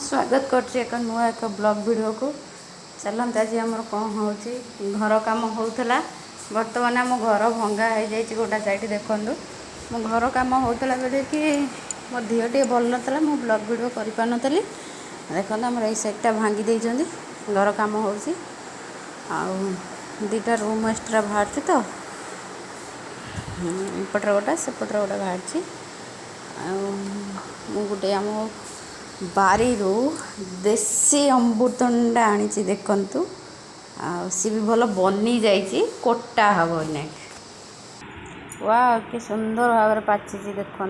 स्वागत करछि एक नुआ एक ब्लॉग वीडियो को। चलते आज आम कौन हो घर कम होता बर्तमान आम घर भंगा हो जाए गोटा साइड देखूँ मो घर कम होता बेले कि मो देह टे भल ना मो ब्लॉग वीडियो कर पार नी देखो आम ये साइडटा भांगी देइछंदी घर कम हो दीटा रूम एक्सट्रा बाहर तो एपटर गोटा सेपटर गोटा बाहर गोटे आम बारी देसी अमृतंडा आनी देखु सी भी भल बनी जाइए कोटा हम ना वाह कि सुंदर भाव पाची देखु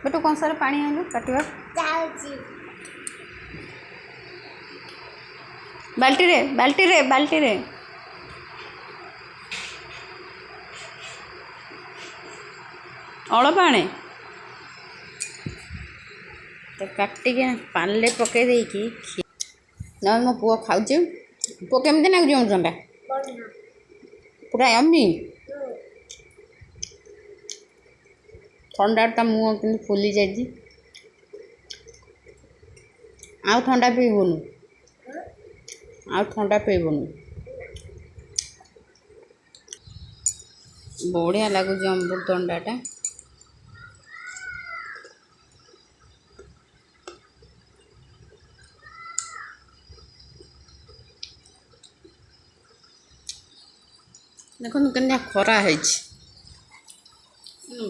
बेटू कौन सारे पानी आलू काटवा बाल्टी रे अड़पाणे तो काटिक पाले पकई देकी ना मो पुआ खाऊ पु केमती नागुच अमृतंडा पूरा यम्मी ठंडा मुँह कि फुली जाइए आउ ठंडा पीबुन आउ ठंडा पीबुन बढ़िया लगुच अमृतंडाटा देखो के खरा है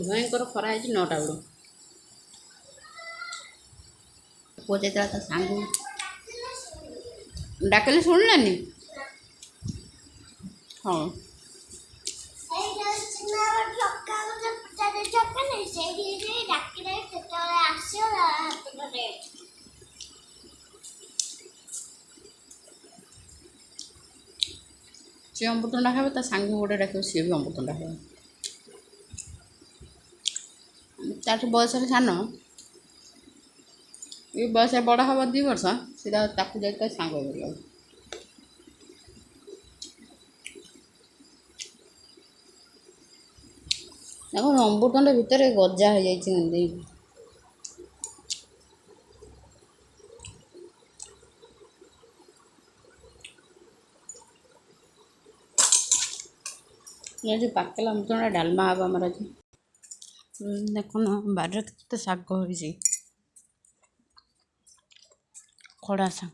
भयंकर खरा है 9टा बेलू पुआ जाता सांग डाकले शुणलानी हाँ सी अमृतंडा खाए ता सांग गोटे डाक सी भी अमृतंडा खाए ताठ बयस सान ये बयस बड़ा हम 2 वर्ष सीधा ताकू जाए सांग कर देखो अमृतंडा भितर गजा हो जाए ये पाकला अमृतंडा डालमा हम आमर आज देखो बारे के शाग हो खड़ा शाग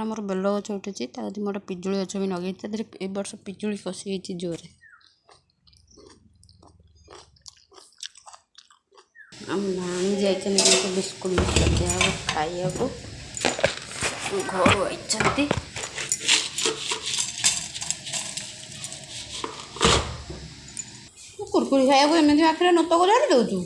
आमर बेल गच उठी मोटे पिजुली गच भी लगे ए वर्ष पिजुली कषि जोरे आम भाणी जाइए बिस्कुट दिया खाइया को घर आई कुरकुरी खाया एमती आखिर नत को झाड़ी दौचु